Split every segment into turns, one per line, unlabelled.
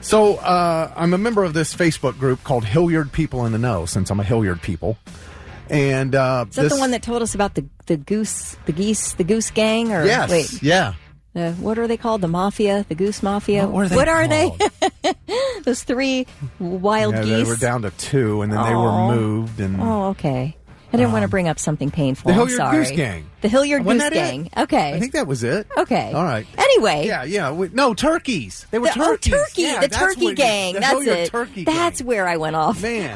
So I'm a member of this Facebook group called Hilliard People in the Know, since I'm a Hilliard people. And
is that the one that told us about the goose gang? Or
yes,
wait,
yeah.
What are they called? The mafia, the goose mafia.
What are they?
Those 3 wild geese.
They were down to 2, and then they were moved. And
okay. I didn't want to bring up something painful.
The Hilliard
I'm sorry.
Goose Gang.
The Hilliard
Wasn't
Goose
that
Gang.
it?
Okay.
I think that was it.
Okay.
All right.
Anyway.
Yeah. No, turkeys. They were turkeys.
The Turkey Gang.
The
That's
Hilliard
it.
Turkey Gang.
That's where I went off.
Man.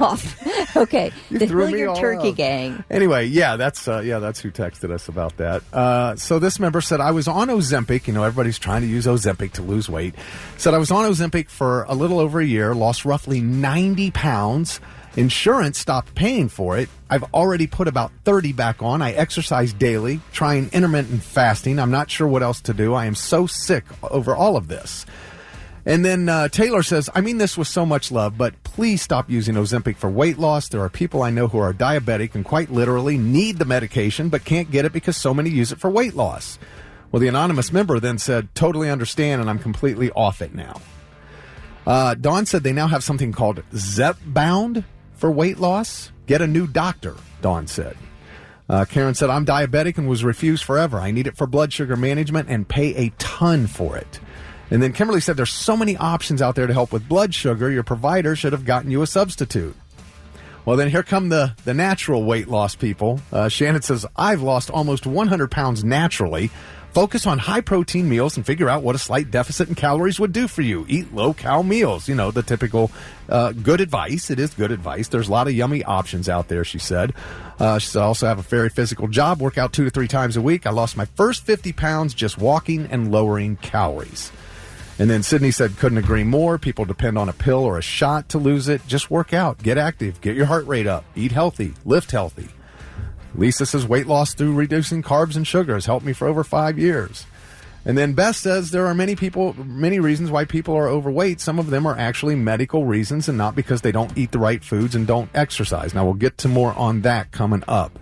Okay. The
threw me
Hilliard
all
Turkey
up.
Gang.
Anyway, that's who texted us about that. So this member said, I was on Ozempic. Everybody's trying to use Ozempic to lose weight. Said I was on Ozempic for a little over a year, lost roughly 90 pounds. Insurance stopped paying for it. I've already put about 30 back on. I exercise daily, trying intermittent fasting. I'm not sure what else to do. I am so sick over all of this. And then Taylor says, I mean this with so much love, but please stop using Ozempic for weight loss. There are people I know who are diabetic and quite literally need the medication, but can't get it because so many use it for weight loss. Well, the anonymous member then said, totally understand, and I'm completely off it now. Dawn said they now have something called Zepbound for weight loss. Get a new doctor, Dawn said. Karen said, I'm diabetic and was refused forever. I need it for blood sugar management and pay a ton for it. And then Kimberly said, there's so many options out there to help with blood sugar. Your provider should have gotten you a substitute. Well, then here come the natural weight loss people. Shannon says, I've lost almost 100 pounds naturally. Focus on high-protein meals and figure out what a slight deficit in calories would do for you. Eat low-cal meals. The typical good advice. It is good advice. There's a lot of yummy options out there, she said. She also have a very physical job, work out 2 to 3 times a week. I lost my first 50 pounds just walking and lowering calories. And then Sydney said, couldn't agree more. People depend on a pill or a shot to lose it. Just work out, get active, get your heart rate up, eat healthy, lift healthy. Lisa says weight loss through reducing carbs and sugar has helped me for over 5 years. And then Beth says there are many reasons why people are overweight. Some of them are actually medical reasons and not because they don't eat the right foods and don't exercise. Now, we'll get to more on that coming up.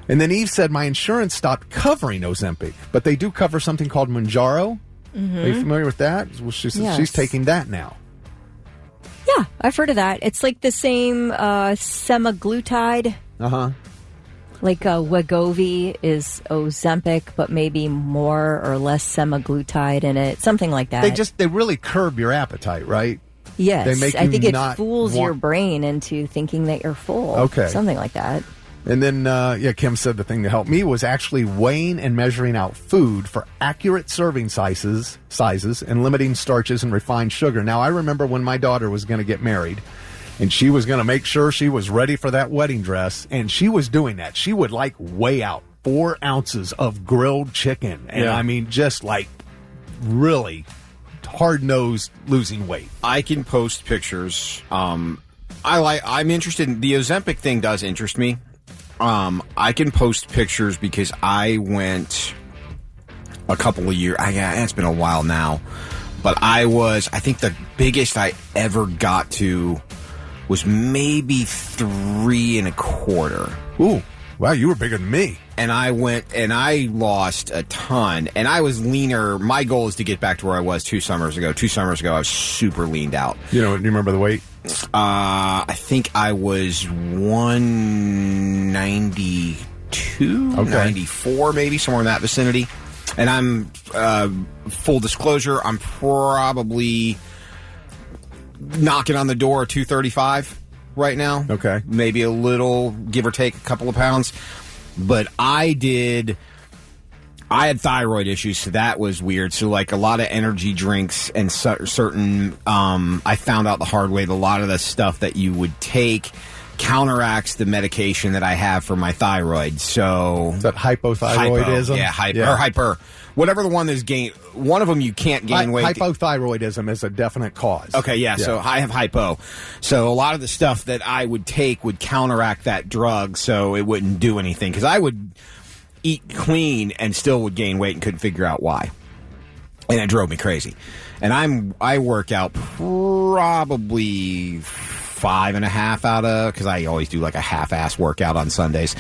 And then Eve said, my insurance stopped covering Ozempic, but they do cover something called Mounjaro. Mm-hmm. Are you familiar with that? Well, she's taking that now.
Yeah, I've heard of that. It's like the same semaglutide.
Uh-huh.
Like Wegovy is Ozempic, but maybe more or less semaglutide in it. Something like that.
They really curb your appetite, right?
Yes.
They make
I think it
not
fools your brain into thinking that you're full.
Okay.
Something like that.
And then, Kim said the thing to help me was actually weighing and measuring out food for accurate serving sizes and limiting starches and refined sugar. Now, I remember when my daughter was going to get married, and she was going to make sure she was ready for that wedding dress, and she was doing that. She would, weigh out 4 ounces of grilled chicken. And, I mean, just, really hard-nosed losing weight.
I can post pictures. I'm interested in... The Ozempic thing does interest me. I can post pictures because I went a couple of years. It's been a while now, but I think the biggest I ever got to was maybe 3 1/4.
Ooh, wow, you were bigger than me.
And I went and I lost a ton, and I was leaner. My goal is to get back to where I was 2 summers ago. 2 summers ago, I was super leaned out.
Do you remember the weight?
I think I was 192, 94, maybe, somewhere in that vicinity. And I'm, full disclosure, I'm probably knocking on the door of 235 right now.
Okay.
Maybe a little, give or take a couple of pounds. But I had thyroid issues, so that was weird. So, a lot of energy drinks and certain, I found out the hard way that a lot of the stuff that you would take counteracts the medication that I have for my thyroid. So,
is that hypothyroidism?
Or hyper. Whatever the one is one of them you can't gain weight.
Hypothyroidism is a definite cause.
Okay, yeah, so I have hypo. So a lot of the stuff that I would take would counteract that drug, so it wouldn't do anything. Because I would eat clean and still would gain weight and couldn't figure out why. And it drove me crazy. And I work out probably 5.5 out of, because I always do a half-ass workout on Sundays.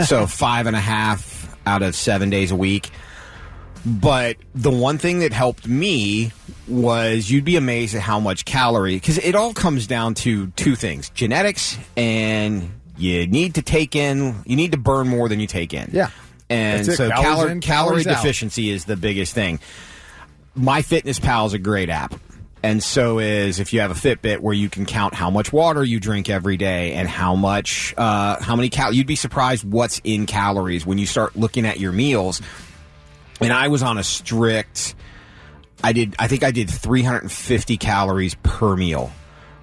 So 5.5 out of 7 days a week. But the one thing that helped me was you'd be amazed at how much calorie, because it all comes down to two things: genetics, and you need to burn more than you take in.
Yeah.
And
That's it.
so
Calories in,
calorie
calories out.
deficiency is the biggest thing. MyFitnessPal is a great app. And so is if you have a Fitbit where you can count how much water you drink every day and how many calories. You'd be surprised what's in calories when you start looking at your meals. And I was on a strict, I think I did 350 calories per meal,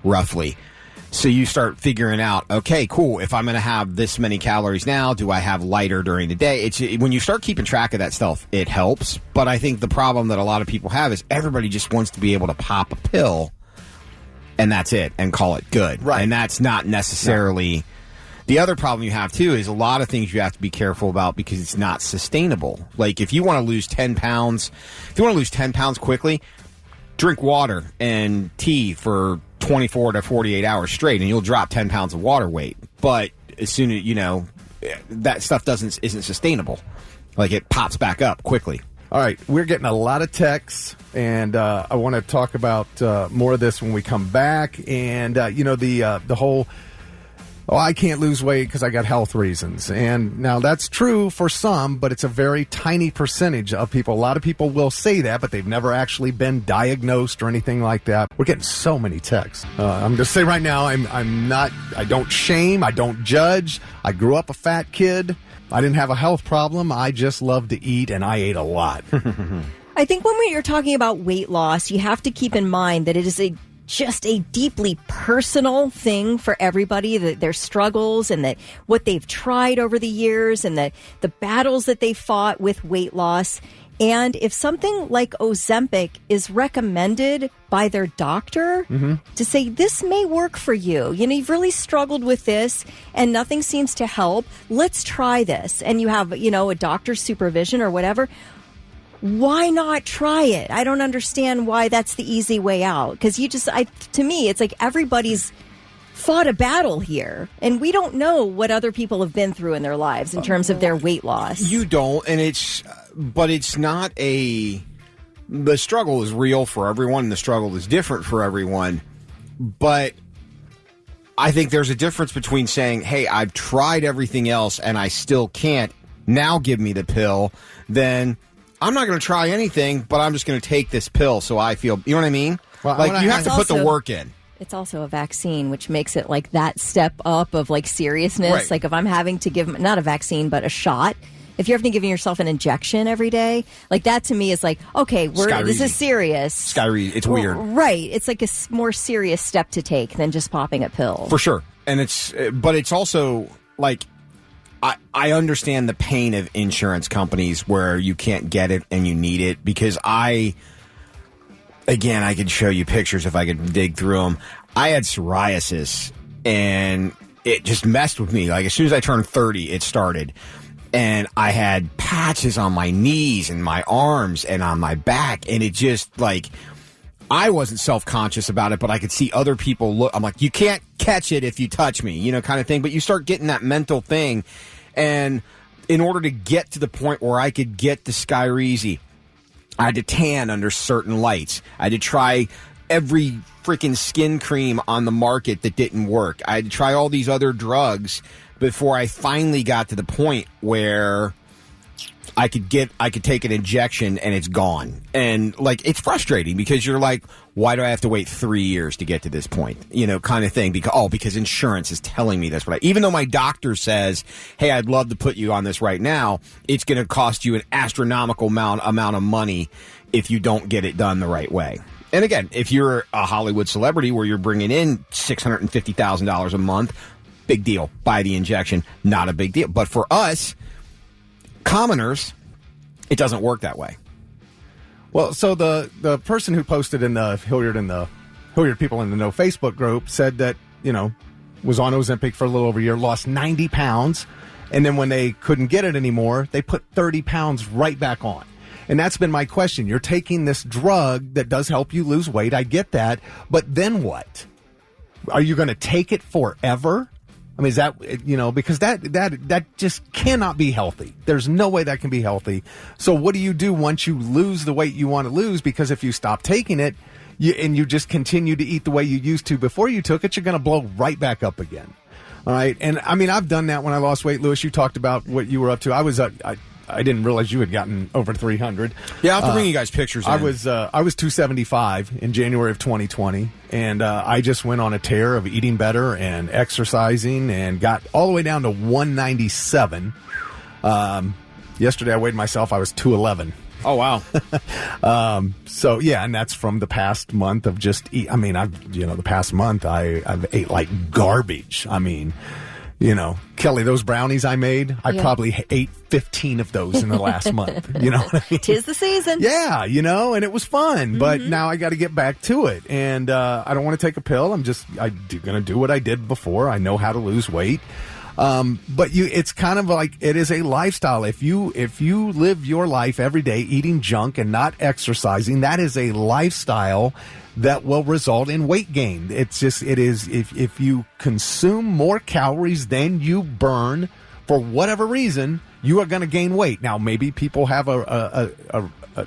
roughly. So you start figuring out, okay, cool, if I'm going to have this many calories now, do I have lighter during the day? When you start keeping track of that stuff, it helps. But I think the problem that a lot of people have is everybody just wants to be able to pop a pill and that's it and call it good.
Right.
And that's not necessarily... No. The other problem you have, too, is a lot of things you have to be careful about because it's not sustainable. Like, if you want to lose 10 pounds, quickly, drink water and tea for 24 to 48 hours straight, and you'll drop 10 pounds of water weight. But as soon as, that stuff isn't sustainable. Like, it pops back up quickly.
All right, we're getting a lot of texts, and I want to talk about more of this when we come back. And, the whole... Oh, I can't lose weight because I got health reasons. And now that's true for some, but it's a very tiny percentage of people. A lot of people will say that, but they've never actually been diagnosed or anything like that. We're getting so many texts. I'm going to say right now, I don't shame, I don't judge. I grew up a fat kid. I didn't have a health problem. I just love to eat, and I ate a lot.
I think when you're talking about weight loss, you have to keep in mind that it is just a deeply personal thing for everybody, that their struggles and that what they've tried over the years and the battles that they fought with weight loss. And if something like Ozempic is recommended by their doctor to say, this may work for you, you've really struggled with this and nothing seems to help, let's try this. And you have, a doctor's supervision or whatever. Why not try it? I don't understand why that's the easy way out. Because to me, it's like everybody's fought a battle here. And we don't know what other people have been through in their lives in terms of their weight loss.
You don't. But it's not the struggle is real for everyone. And the struggle is different for everyone. But I think there's a difference between saying, hey, I've tried everything else and I still can't. Now give me the pill. Then... I'm not going to try anything, but I'm just going to take this pill so I feel... You know what I mean? Well, you have to put the work in.
It's also a vaccine, which makes it like that step up of like seriousness.
Right.
Like if I'm having to give... Not a vaccine, but a shot. If you're having to give yourself an injection every day, like that to me is like, okay, this is serious.
It's weird.
Right. It's like a more serious step to take than just popping a pill.
For sure. And but it's also like... I understand the pain of insurance companies where you can't get it and you need it, because I could show you pictures if I could dig through them. I had psoriasis and it just messed with me. Like as soon as I turned 30, it started. And I had patches on my knees and my arms and on my back. And it just like, I wasn't self-conscious about it, but I could see other people look. I'm like, you can't catch it if you touch me, kind of thing. But you start getting that mental thing. And in order to get to the point where I could get the Surgeries, I had to tan under certain lights. I had to try every freaking skin cream on the market that didn't work. I had to try all these other drugs before I finally got to the point where I could take an injection and it's gone. And like, it's frustrating because you're like, why do I have to wait 3 years to get to this point? Kind of thing. Because insurance is telling me this. Even though my doctor says, hey, I'd love to put you on this right now, it's going to cost you an astronomical amount of money if you don't get it done the right way. And again, if you're a Hollywood celebrity where you're bringing in $650,000 a month, big deal. Buy the injection. Not a big deal. But for us, commoners, it doesn't work that way.
Well, so the person who posted in the Hilliard People in the Know Facebook group said that, was on Ozempic for a little over a year, lost 90 pounds, and then when they couldn't get it anymore, they put 30 pounds right back on. And that's been my question. You're taking this drug that does help you lose weight. I get that. But then what? Are you going to take it forever? I mean, is that, because that just cannot be healthy. There's no way that can be healthy. So what do you do once you lose the weight you want to lose? Because if you stop taking it and you just continue to eat the way you used to before you took it, you're going to blow right back up again. All right. And I mean, I've done that when I lost weight. Lewis, you talked about what you were up to. I didn't realize you had gotten over 300.
Yeah, I'll have to bring you guys pictures.
I was 275 in January of 2020, and I just went on a tear of eating better and exercising, and got all the way down to 197. Yesterday I weighed myself. I was 211.
Oh wow.
So yeah, and that's from the past month of just eat. I mean, the past month I've ate like garbage. I mean, Kelly, those brownies I made, I probably ate 15 of those in the last month. You know what I mean?
'Tis the season.
Yeah, and it was fun. But now I got to get back to it. And I don't want to take a pill. I'm going to do what I did before. I know how to lose weight. But it's kind of like, it is a lifestyle. If you live your life every day eating junk and not exercising, that is a lifestyle that will result in weight gain. If you consume more calories than you burn for whatever reason, you are going to gain weight. Now, maybe people have a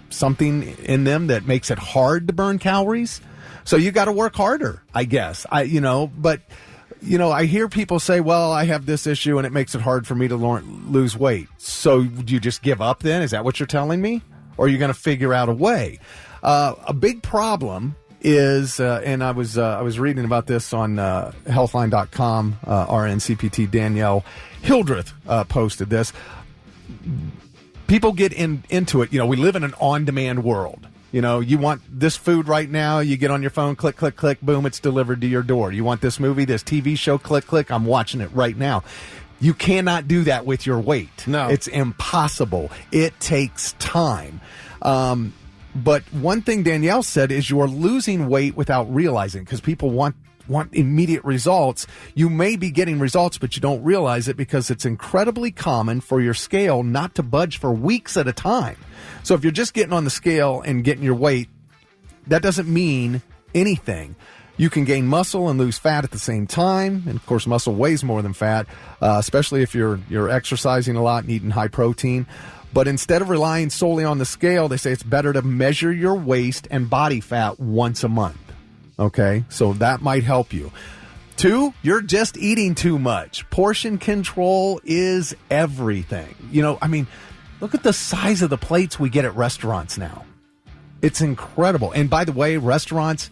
something in them that makes it hard to burn calories. So you got to work harder, I guess. I hear people say, well, I have this issue and it makes it hard for me to lose weight. So do you just give up then? Is that what you're telling me? Or are you going to figure out a way? A big problem is, and I was reading about this on healthline.com, RNCPT Danielle Hildreth posted this. People get into it. We live in an on-demand world. You want this food right now, you get on your phone, click, click, click, boom, it's delivered to your door. You want this movie, this TV show, click, click, I'm watching it right now. You cannot do that with your weight.
No.
It's impossible. It takes time. But one thing Danielle said is you're losing weight without realizing, because people want immediate results. You may be getting results, but you don't realize it because it's incredibly common for your scale not to budge for weeks at a time. So if you're just getting on the scale and getting your weight, that doesn't mean anything. You can gain muscle and lose fat at the same time. And of course, muscle weighs more than fat, especially if you're exercising a lot and eating high protein. But instead of relying solely on the scale, they say it's better to measure your waist and body fat once a month. Okay, so that might help you. 2, you're just eating too much. Portion control is everything. Look at the size of the plates we get at restaurants now. It's incredible. And by the way, restaurants,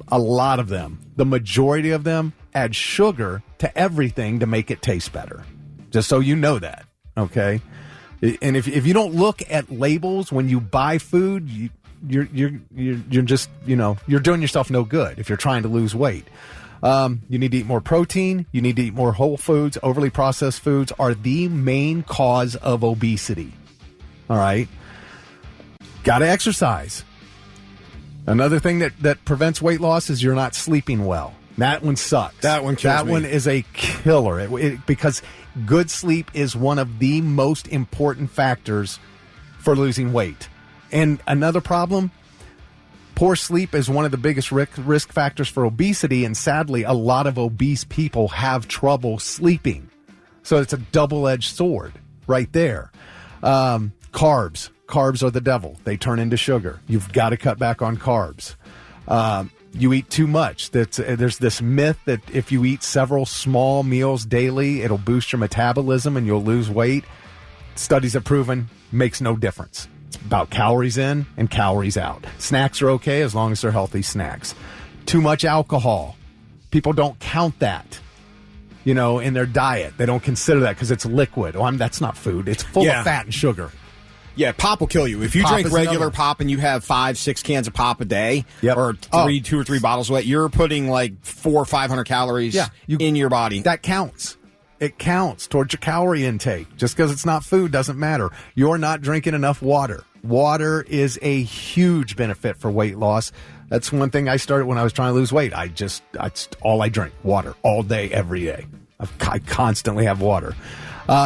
a lot of them, the majority of them, add sugar to everything to make it taste better. Just so you know that, okay? And if you don't look at labels when you buy food, you're just, you're doing yourself no good if you're trying to lose weight. You need to eat more protein. You need to eat more whole foods. Overly processed foods are the main cause of obesity. All right. Got to exercise. Another thing that prevents weight loss is you're not sleeping well. That one sucks.
That one kills me.
That one is a killer because good sleep is one of the most important factors for losing weight. And another problem, poor sleep is one of the biggest risk factors for obesity. And sadly, a lot of obese people have trouble sleeping. So it's a double-edged sword right there. Carbs. Carbs are the devil. They turn into sugar. You've got to cut back on carbs. You eat too much. There's this myth that if you eat several small meals daily, it'll boost your metabolism and you'll lose weight. Studies have proven makes no difference. It's about calories in and calories out. Snacks are okay as long as they're healthy snacks. Too much alcohol. People don't count that, in their diet. They don't consider that because it's liquid. That's not food. It's full of fat and sugar.
Yeah, pop will kill you. If you
Pop
drink regular pop and you have 5-6 cans of pop a day, or 2 or 3 bottles of it, you're putting like 400 or 500 calories in your body.
That counts. It counts towards your calorie intake. Just because it's not food doesn't matter. You're not drinking enough water. Water is a huge benefit for weight loss. That's one thing I started when I was trying to lose weight. That's all I drink, water, all day, every day. I constantly have water.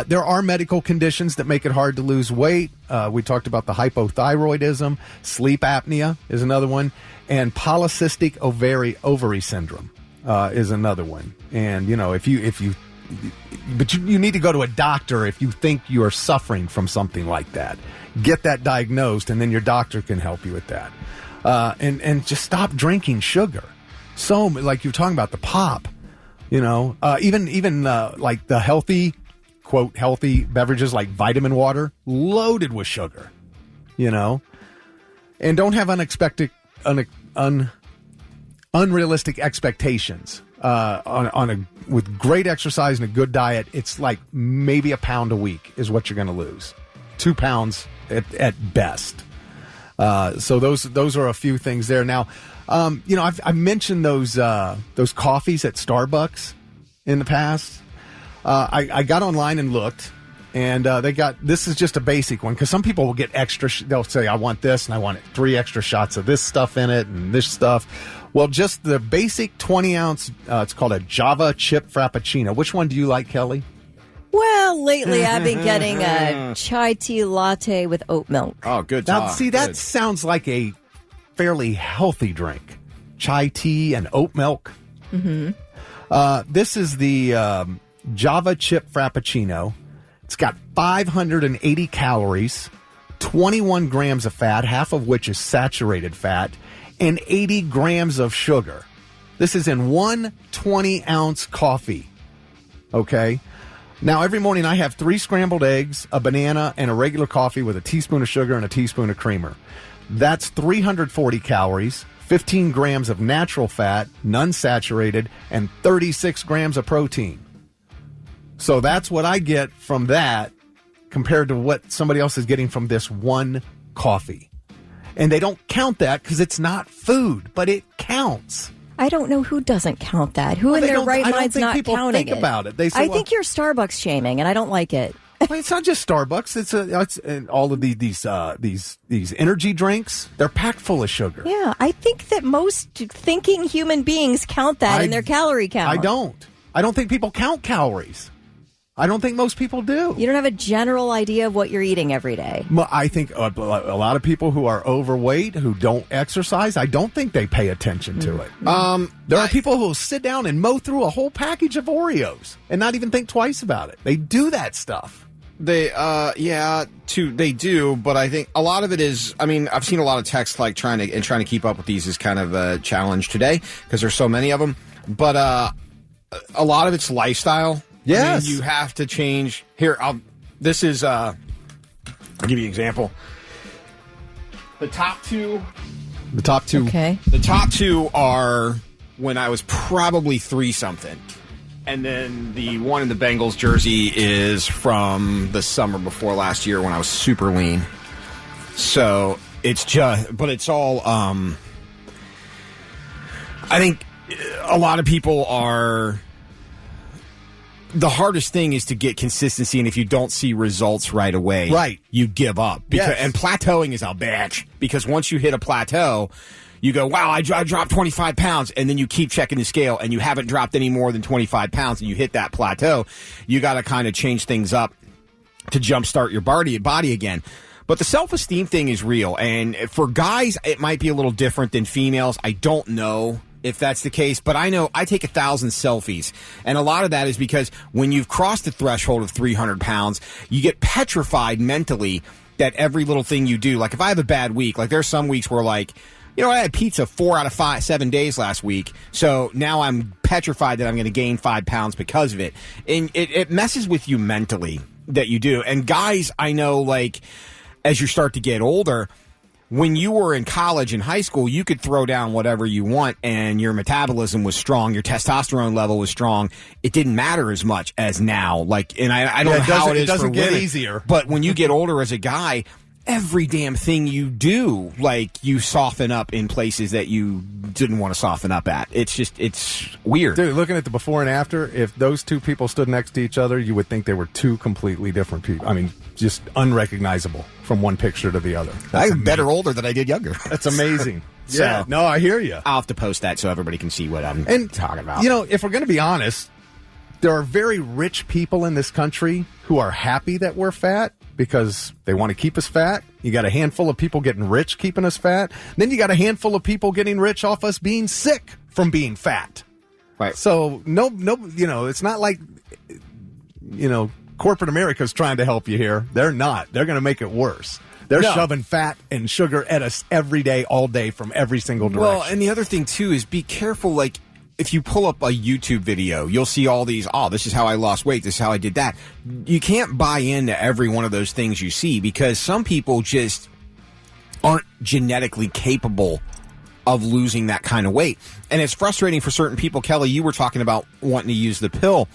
There are medical conditions that make it hard to lose weight. We talked about the hypothyroidism. Sleep apnea is another one. And polycystic ovary syndrome is another one. And, if you but you need to go to a doctor if you think you are suffering from something like that. Get that diagnosed, and then your doctor can help you with that. And just stop drinking sugar. So, like you're talking about the pop, even like the healthy, quote, healthy beverages like vitamin water, loaded with sugar, and don't have unrealistic expectations. With great exercise and a good diet, it's like maybe a pound a week is what you're going to lose. 2 pounds at best. So those are a few things there. Now, I've mentioned those coffees at Starbucks in the past. I got online and looked, and this is just a basic one because some people will get extra. They'll say, I want this and I want 3 extra shots of this stuff in it and this stuff. Well, just the basic 20-ounce, it's called a Java Chip Frappuccino. Which one do you like, Kelly?
Well, lately I've been getting a chai tea latte with oat milk.
Oh, good
Now,
talk.
see, that
Good.
sounds like a fairly healthy drink. Chai tea and oat milk. Mm-hmm. This is the Java Chip Frappuccino. It's got 580 calories, 21 grams of fat, half of which is saturated fat, and 80 grams of sugar. This is in one 20-ounce coffee. Okay? Now, every morning I have 3 scrambled eggs, a banana, and a regular coffee with a teaspoon of sugar and a teaspoon of creamer. That's 340 calories, 15 grams of natural fat, none saturated, and 36 grams of protein. So that's what I get from that compared to what somebody else is getting from this one coffee. And they don't count that because it's not food, but it counts.
I don't know who doesn't count that. Who in their right mind's not counting it?
About it. They say,
I think you're Starbucks shaming, and I don't like it.
Well, it's not just Starbucks. It's all of these energy drinks. They're packed full of sugar.
Yeah, I think that most thinking human beings count that in their calorie count.
I don't. I don't think people count calories. I don't think most people do.
You don't have a general idea of what you're eating every day.
I think a lot of people who are overweight, who don't exercise, I don't think they pay attention to it. There are people who will sit down and mow through a whole package of Oreos and not even think twice about it. They do that stuff.
They do, but I think a lot of it is. I mean, I've seen a lot of texts like trying to keep up with these is kind of a challenge today because there's so many of them. But a lot of it's lifestyle.
Yes.
I mean, you have to change. Here, I'll give you an example. The top two.
Okay.
The top 2 are when I was probably 3-something. And then the one in the Bengals jersey is from the summer before last year when I was super lean. So but it's all, I think a lot of people are, the hardest thing is to get consistency, and if you don't see results right away,
right,
you give up.
Yes.
And plateauing is a bitch, because once you hit a plateau, you go, wow, I dropped 25 pounds, and then you keep checking the scale, and you haven't dropped any more than 25 pounds, and you hit that plateau. You got to kind of change things up to jumpstart your body again. But the self-esteem thing is real, and for guys, it might be a little different than females. I don't know if that's the case, but I know I take 1,000 selfies, and a lot of that is because when you've crossed the threshold of 300 pounds, you get petrified mentally that every little thing you do, like if I have a bad week, like there's some weeks where like, I had pizza 4 out of 7 days last week, so now I'm petrified that I'm going to gain 5 pounds because of it, and it messes with you mentally that you do. And guys, I know, like, as you start to get older, when you were in college and high school, you could throw down whatever you want and your metabolism was strong, your testosterone level was strong. It didn't matter as much as now. Like, and I don't know how it is for women. It doesn't get easier. But when you get older as a guy, every damn thing you do, like, you soften up in places that you didn't want to soften up at. It's weird.
Dude, looking at the before and after, if those two people stood next to each other, you would think they were 2 completely different people. I mean, just unrecognizable from one picture to the other.
I'm better older than I did younger.
That's amazing.
So,
yeah, no, I hear you.
I'll have to post that so everybody can see what I'm talking about.
If we're going to be honest, there are very rich people in this country who are happy that we're fat because they want to keep us fat. You got a handful of people getting rich keeping us fat. Then you got a handful of people getting rich off us being sick from being fat.
Right.
So no, it's not like corporate America's trying to help you here. They're not. They're going to make it worse. They're shoving fat and sugar at us every day, all day, from every single direction.
Well, and the other thing, too, is be careful. Like, if you pull up a YouTube video, you'll see all these, this is how I lost weight, this is how I did that. You can't buy into every one of those things you see, because some people just aren't genetically capable of losing that kind of weight. And it's frustrating for certain people. Kelly, you were talking about wanting to use the pill.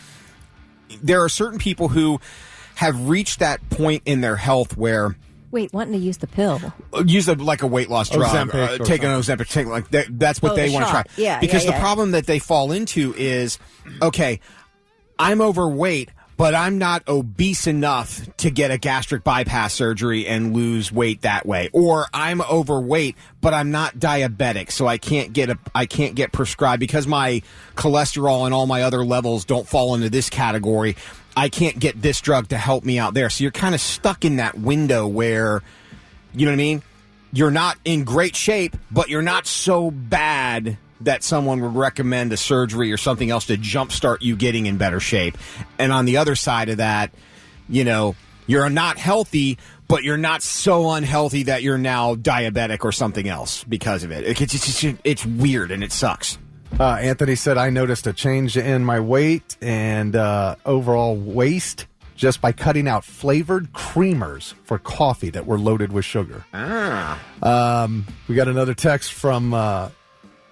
There are certain people who have reached that point in their health where...
Wait, wanting to use the pill?
Use like a weight loss drug. Take an Ozempic. That's what they want to try.
Yeah,
because the problem that they fall into is, okay, I'm overweight, but I'm not obese enough to get a gastric bypass surgery and lose weight that way. Or I'm overweight, but I'm not diabetic, so I can't get prescribed because my cholesterol and all my other levels don't fall into this category. I can't get this drug to help me out there. So you're kind of stuck in that window where, you know what I mean? You're not in great shape, but you're not so bad that someone would recommend a surgery or something else to jumpstart you getting in better shape. And on the other side of that, you're not healthy, but you're not so unhealthy that you're now diabetic or something else because of it. It's weird and it sucks.
Anthony said, I noticed a change in my weight and overall waist just by cutting out flavored creamers for coffee that were loaded with sugar. We got another text from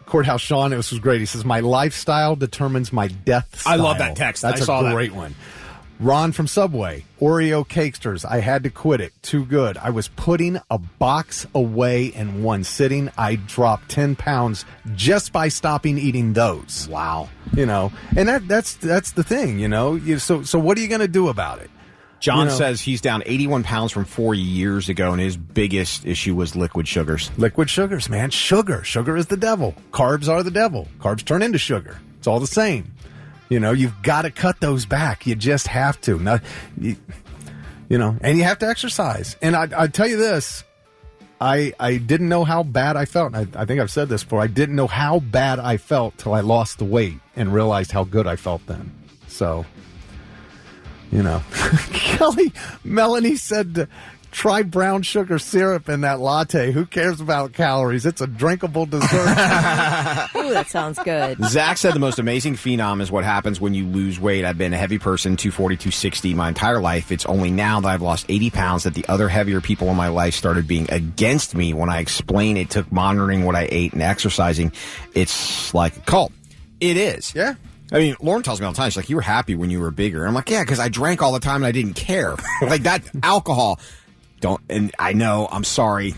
Courthouse Sean. This was great. He says, my lifestyle determines my death style.
I love that text.
That's a great one. Ron from Subway, Oreo Cakesters. I had to quit it. Too good. I was putting a box away in one sitting. I dropped 10 pounds just by stopping eating those.
Wow.
And that's the thing, So what are you going to do about it?
John says he's down 81 pounds from 4 years ago, and his biggest issue was liquid sugars.
Liquid sugars, man. Sugar is the devil. Carbs are the devil. Carbs turn into sugar. It's all the same. You've got to cut those back. You just have to. Now, and you have to exercise. And I tell you this, I didn't know how bad I felt. I think I've said this before. I didn't know how bad I felt till I lost the weight and realized how good I felt then. So, Melanie said, try brown sugar syrup in that latte. Who cares about calories? It's a drinkable dessert.
Ooh, that sounds good.
Zach said the most amazing phenom is what happens when you lose weight. I've been a heavy person, 240, 260 my entire life. It's only now that I've lost 80 pounds that the other heavier people in my life started being against me when I explained it took monitoring what I ate and exercising. It's like a cult. It is.
Yeah.
I mean, Lauren tells me all the time, she's like, you were happy when you were bigger. And I'm like, yeah, because I drank all the time and I didn't care. Like that alcohol. And I know, I'm sorry,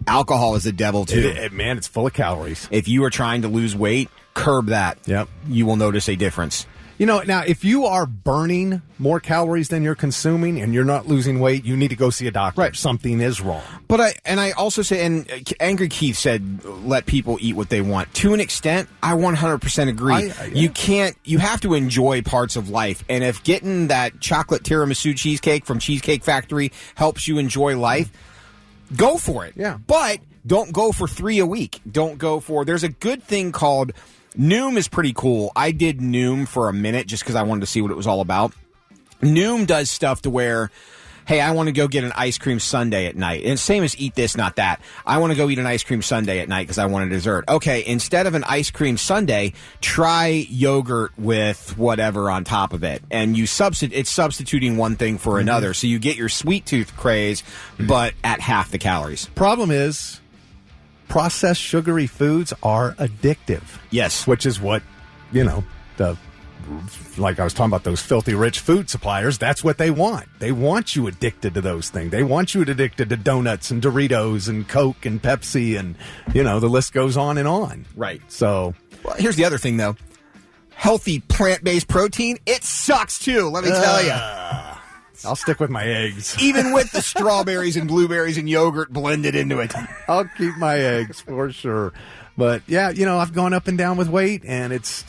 alcohol is the devil too.
Man, it's full of calories.
If you are trying to lose weight, curb that.
Yep.
You will notice a difference.
Now, if you are burning more calories than you're consuming and you're not losing weight, you need to go see a doctor.
Right.
Something is wrong.
But I also say, and Angry Keith said, let people eat what they want. To an extent, I 100% agree. You have to enjoy parts of life. And if getting that chocolate tiramisu cheesecake from Cheesecake Factory helps you enjoy life, go for it.
Yeah.
But don't go for 3 a week. There's a good thing called Noom is pretty cool. I did Noom for a minute just because I wanted to see what it was all about. Noom does stuff to where, hey, I want to go get an ice cream sundae at night. And it's same as eat this, not that. I want to go eat an ice cream sundae at night because I want a dessert. Okay, instead of an ice cream sundae, try yogurt with whatever on top of it. And it's substituting one thing for another. So you get your sweet tooth craze, but at half the calories.
Problem is, processed sugary foods are addictive.
Yes.
Which is what, like I was talking about those filthy rich food suppliers, that's what they want. They want you addicted to those things. They want you addicted to donuts and Doritos and Coke and Pepsi and, the list goes on and on.
Right.
So.
Well, here's the other thing, though. Healthy plant-based protein, it sucks, too, let me tell you.
I'll stick with my eggs.
Even with the strawberries and blueberries and yogurt blended into it.
I'll keep my eggs for sure. But yeah, I've gone up and down with weight, and it's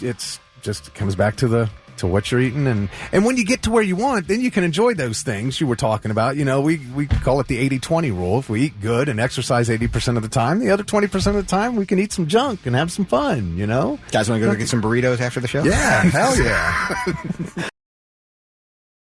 just comes back to what you're eating, and when you get to where you want, then you can enjoy those things you were talking about. We call it the 80-20 rule. If we eat good and exercise 80% of the time, the other 20% of the time we can eat some junk and have some fun.
Guys want to go get some burritos after the show?
Yeah, hell yeah.